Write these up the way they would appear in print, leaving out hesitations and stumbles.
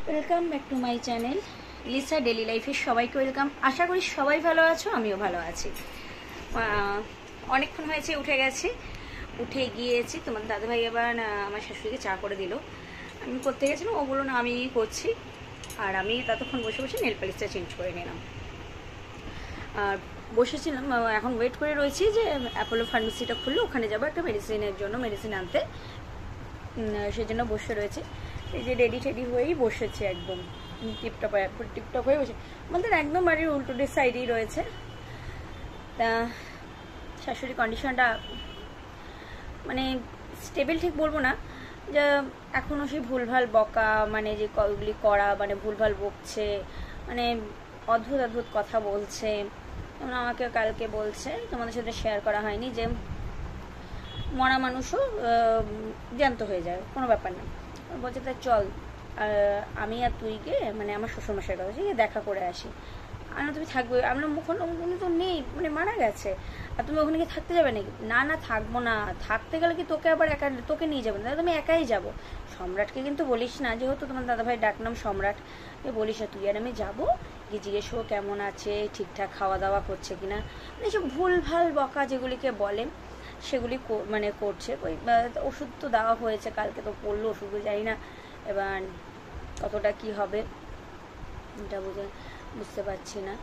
Welcome back to my channel Lisa daily লাইফে সবাইকে welcome. আশা করি সবাই ভালো আছো, আমিও ভালো আছি। অনেকক্ষণ হয়েছে উঠে গেছি, উঠে গিয়েছি। তোমার দাদাভাই এবার আমার শাশুড়িকে চা করে দিল। আমি করতে গেছিলাম, ও বললো না আমি করছি। আর আমি ততক্ষণ বসে বসে নেল পালিশটা চেঞ্জ করে নিলাম। আর বসেছিলাম, এখন ওয়েট করে রয়েছি যে অ্যাপোলো ফার্মেসিটা খুললে ওখানে যাবো একটা মেডিসিনের জন্য, মেডিসিন আনতে। সেই জন্য বসে রয়েছে। এই যে রেডি টেডি হয়েই বসেছে, একদম টিপটপ হয়ে বসে। আমাদের একদম বাড়ির উল্টোটির সাইডেই রয়েছে। তা শাশুড়ির কন্ডিশনটা মানে স্টেবল ঠিক বলবো না, যে এখনও সেই ভুলভাল বকা, মানে যে কলগুলি করা, মানে ভুলভাল বকছে, মানে অদ্ভুত অদ্ভুত কথা বলছে। যেমন আমাকে কালকে বলছে, তোমাদের সাথে শেয়ার করা হয়নি, যে মরা মানুষও জ্যান্ত হয়ে যায়, কোনো ব্যাপার না। বলছে তাই চল আমি আর তুই গিয়ে, মানে আমার শ্বশুরমশাইয়ের কথা, গিয়ে দেখা করে আসি। আর তুমি থাকবে, আমরা উনি তো নেই, মানে মারা গেছে, আর তুমি ওখানে গিয়ে থাকতে যাবে নাকি? না না থাকবো না, থাকতে গেলে কি তোকে আবার একা, তোকে নিয়ে যাবে না, তুমি একাই যাবো। সম্রাটকে কিন্তু বলিস না, যেহেতু তোমার দাদাভাই ডাকনাম সম্রাট, বলিস না তুই আর আমি যাবো, গিয়ে জিজ্ঞেস করো কেমন আছে, ঠিকঠাক খাওয়া দাওয়া করছে কিনা, মানে সব ভুলভাল বকা যেগুলিকে বলে সেগুলি মানে করছে। ওই ওষুধ তো দেওয়া হয়েছে, কালকে তো পড়লো ওষুধও, জানি না এবার কতটা কি হবে এটা বুঝতে পারছি না।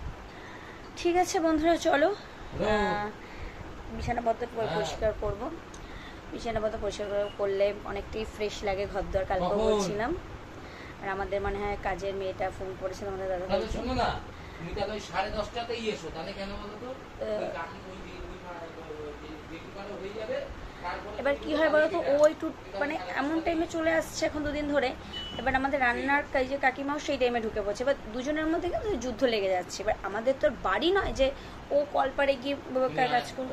ঠিক আছে বন্ধুরা, চলো বিছানাপত্র পরিষ্কার করবো। বিছানাপত্র পরিষ্কার করলে অনেকটাই ফ্রেশ লাগে, ঘরদোর কালকে বলছিলাম। আর আমাদের মনে হয় কাজের মেয়েটা ফোন করেছিল আমাদের দাদা। এবার কি হয় বলতো, ও একটু মানে এমন টাইমে চলে আসছে এখন দুদিন ধরে। এবার আমাদের রান্নার যে কাকিমাও সেই টাইমে ঢুকে পড়ছে। এবার দুজনের মধ্যে কিন্তু যুদ্ধ লেগে যাচ্ছে। এবার আমাদের তো বাড়ি নয় যে ও কলপারে গিয়ে কাজ করবে।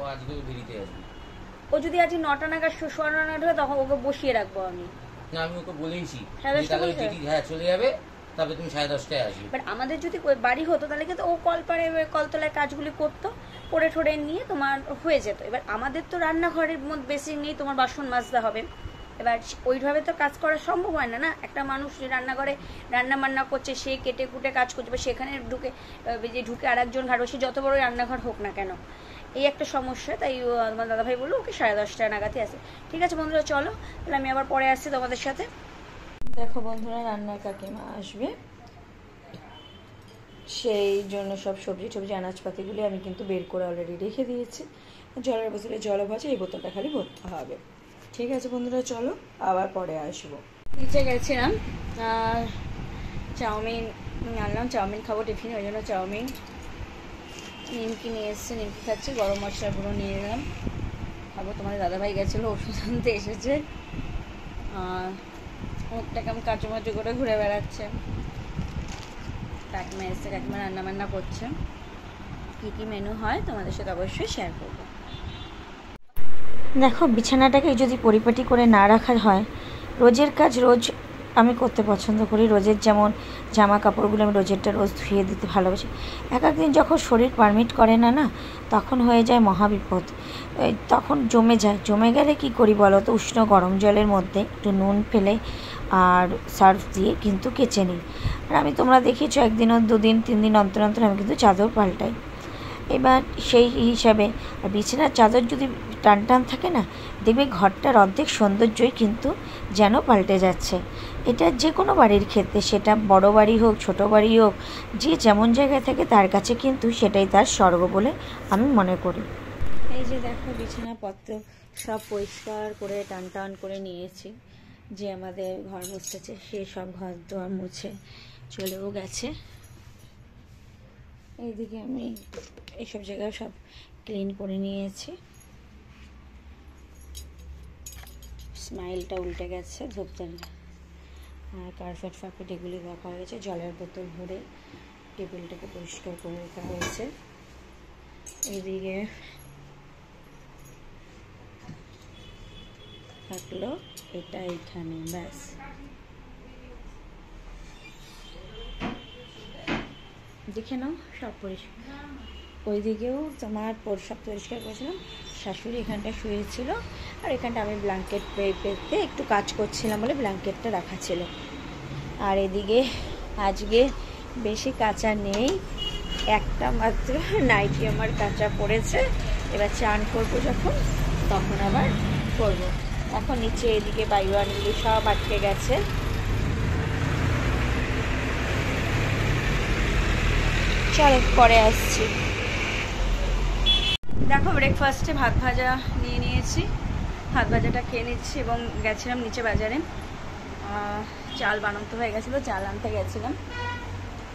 ও যদি আজ 9টা নাগাদ সোয়া 9 নাগাদ হয়, তখন ওকে বসিয়ে রাখবো আমি। না আমি ওকে বলেইছি চলে যাবে, তবে তুমি 10:30টায় আসবে। বাট আমাদের যদি বাড়ি হতো তাহলে কিন্তু ও কলপারে কলতলায় কাজগুলি করতো, করে ঠোরে নিয়ে তোমার হয়ে যেত। এবার আমাদের তো রান্নাঘরের মধ্যে বেশি নেই, তোমার বাসন মাজতে হবে। এবার ওইভাবে তো কাজ করা সম্ভব হয় না। না একটা মানুষ রান্নাঘরে রান্না বান্না করছে, সে কেটে কুটে কাজ করছে, বা সেখানে ঢুকে আর একজন ঘাট, সে যত বড় রান্নাঘর হোক না কেন, এই একটা সমস্যা। তাই আমার দাদাভাই বললো ওকে 10:30টা নাগাদই আসে। ঠিক আছে বন্ধুরা, চলো তাহলে আমি আবার পরে আসছি তোমাদের সাথে। দেখো বন্ধুরা, রান্নার কাকিমা আসবে, সেই জন্য সব সবজি আনাজপাতিগুলি আমি কিন্তু বের করে অলরেডি রেখে দিয়েছি। জলের বোতলে জলও ভাজা, এই বোতলটা খালি ভরতে হবে। ঠিক আছে বন্ধুরা, চলো আবার পরে আসবো। নিচে গেছিলাম, চাউমিন আনলাম, চাউমিন খাবো টিফিন, ওই জন্য চাউমিন। নিমকি নিয়ে এসছে, নিমকি খাচ্ছি, গরম মশলা গুঁড়ো নিয়ে এলাম, খাবো। তোমাদের দাদাভাই গেছিলো ওষুধ আনতে, এসেছে, মুখটা কেমন কাচুমাচু করে ঘুরে বেড়াচ্ছে। কাকিমা এসছে, কাকিমা রান্নাবান্না করছে। কী কী মেনু হয় তোমাদের সাথে অবশ্যই শেয়ার করবো। দেখো, বিছানাটাকে যদি পরিপাটি করে না রাখা হয়, রোজের কাজ রোজ আমি করতে পছন্দ করি। রোজের যেমন জামা কাপড়গুলো আমি রোজেরটা রোজ ধুয়ে দিতে ভালোবাসি। এক একদিন যখন শরীর পারমিট করে না, তখন হয়ে যায় মহাবিপদ। তখন জমে গেলে কি করি বলো তো, উষ্ণ গরম জলের মধ্যে একটু নুন ফেলে আর সার্ফ দিয়ে কিন্তু কেচে নিই। আর আমি, তোমরা দেখিয়েছো, 1 দিন 2 দিন 3 দিন অন্তর অন্তর আমি কিন্তু চাদর পাল্টাই। এবার সেই হিসাবে আর বিছানার চাদর যদি টান টান থাকে না, দেখবে ঘরটার অর্ধেক সৌন্দর্যই কিন্তু যেন পাল্টে যাচ্ছে। এটা যে কোনো বাড়ির ক্ষেত্রে, সেটা বড় বাড়ি হোক ছোট বাড়ি হোক, যে যেমন জায়গায় থাকে তার কাছে কিন্তু সেটাই তার স্বর্গ বলে আমি মনে করি। এই যে দেখো, বিছানাপত্র সব পরিষ্কার করে টান টান করে নিয়েছি। যে আমাদের ঘর মুছেছে সে সব ঘর দোয়ার মুছে চলেও গেছে। এইদিকে আমি এইসব জায়গায় সব ক্লিন করে নিয়েছি। স্মাইলটা উল্টে গেছে, ধূপদানি আর কার্পেট ফার্পেট এগুলি রাখা হয়েছে। জলের বোতল ভরে টেবিলটাকে পরিষ্কার করে রাখা হয়েছে। এইদিকে থাকলো এটা এইখানে, ব্যাস। দেখে নাও সব পরিষ্কার। ওইদিকেও তোমার সব পরিষ্কার করেছিলাম। শাশুড়ি এখানটা শুয়েছিল, আর এখানটা আমি ব্ল্যাঙ্কেট পেতে একটু কাজ করছিলাম বলে ব্ল্যাঙ্কেটটা রাখা ছিল। আর এদিকে আজকে বেশি কাঁচা নেই, একটা মাত্র নাইটি আমার কাঁচা পড়েছে। এবার চান করবো যখন তখন আবার করবো। এখন নিচে এদিকে বাইওয়ানগুলি সব আটকে গেছে। চলো পরে আসছি। দেখো ব্রেকফাস্টে ভাত ভাজা নিয়ে নিয়েছি, ভাত ভাজাটা খেয়ে নিচ্ছি এবং গেছিলাম নিচে বাজারে, চাল বানাতে হয়ে গেছিলো, চাল আনতে গেছিলাম,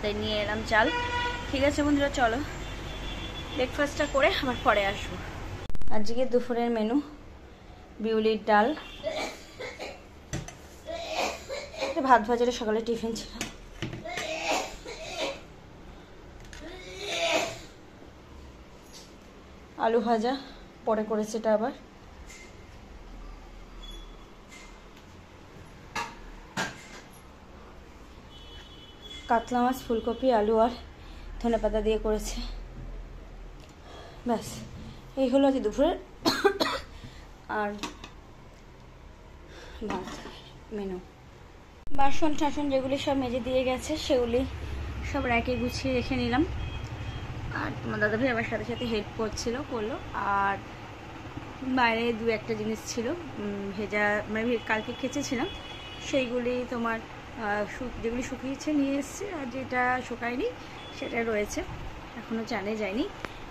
তাই নিয়ে এলাম চাল। ঠিক আছে বন্ধুরা, চলো ব্রেকফাস্টটা করে আবার পরে আসবো। আজকে দুপুরের মেনু বিউলির ডাল, ভাত ভাজাটা সকালে টিফিন ছিল, আলু ভাজা পরে করেছে এটা আবার, কাতলা মাছ, ফুলকপি, আলু আর ধনেপাতা দিয়ে করেছে। ব্যাস এই হলো আজ দুপুরের আর ভাত মেনু। বাসন টাসন যেগুলি সব মেজে দিয়ে গেছে সেগুলি সব র্যাকে গুছিয়ে রেখে নিলাম। আর তোমার দাদাভাই আমার সাথে সাথে হেল্প করলো। আর বাইরে দু একটা জিনিস ছিল ভেজা, মানে কালকে কেচেছিলাম সেইগুলি তোমার যেগুলি শুকিয়েছে নিয়ে এসছে, আর যেটা শুকায়নি সেটা রয়েছে, এখনও চানে যায়নি,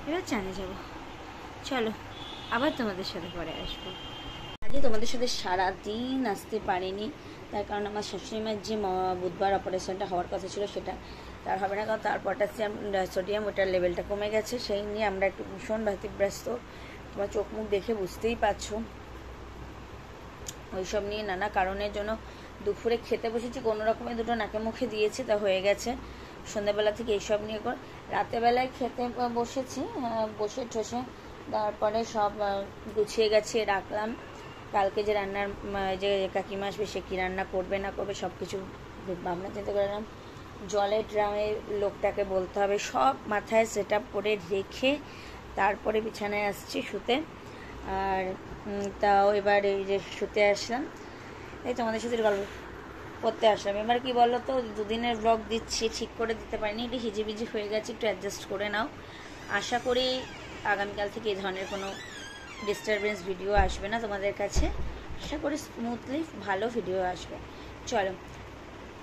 এবার চানে যাব। চলো আবার তোমাদের সাথে পরে আসবো। আজকে তোমাদের সাথে সারাদিন আসতে পারিনি, তার কারণ আমার শাশুড়িমার যে বুধবার অপারেশনটা হওয়ার কথা ছিল সেটা তার হবে না, কারণ তার পটাশিয়াম সোডিয়াম ওটার লেভেলটা কমে গেছে, সেই নিয়ে আমরা একটু ভীষণ ব্যতিব্যস্ত। তোমার চোখ মুখ দেখে বুঝতেই পারছো। ওইসব নিয়ে নানা কারণের জন্য দুপুরে খেতে বসেছি, কোনো রকমে দুটো নাকে মুখে দিয়েছি, তা হয়ে গেছে। সন্ধ্যাবেলা থেকে এইসব নিয়ে রাতেবেলায় খেতে বসেছি, বসে ঠসে তারপরে সব গুছিয়ে গেছিয়ে রাখলাম। কালকে যে রান্নার যে কাকিমা আসবে সে কী রান্না করবে না করবে সব কিছু ভাবনা চিন্তা করলাম। জলের ড্রামে লোকটাকে বলতে হবে, সব মাথায় সেট আপ করে রেখে তারপরে বিছানায় আসছি শুতে। আর তাও এবার এই যে শুতে আসলাম, এই তোমাদের সাথে গল্প করতে আসলাম। এবার কি বলো তো, দুদিনের ব্লগ দিচ্ছি, ঠিক করে দিতে পারিনি, একটু হিজিবিজি হয়ে গেছে, একটু অ্যাডজাস্ট করে নাও। আশা করি আগামীকাল থেকে এই ধরনের কোনো ডিস্টারবেন্স ভিডিও আসবে না তোমাদের কাছে, আশা করি স্মুথলি ভালো ভিডিও আসবে। চলো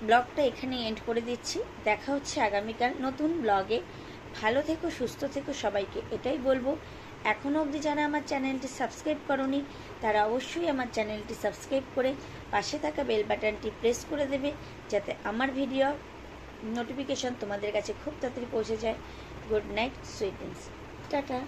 ব্লগটা এখানে এন্ড করে দিচ্ছি, দেখা হচ্ছে আগামীকাল নতুন ব্লগে। ভালো থেকো, সুস্থ থেকো সবাইকে এটাই বলবো। এখনও অবধি যারা আমার চ্যানেলটি সাবস্ক্রাইব করোনি তারা অবশ্যই আমার চ্যানেলটি সাবস্ক্রাইব করে পাশে থাকা বেল বাটনটি প্রেস করে দেবে, যাতে আমার ভিডিও নোটিফিকেশন তোমাদের কাছে খুব তাড়াতাড়ি পৌঁছে যায়। Good night, sweet dreams, tata.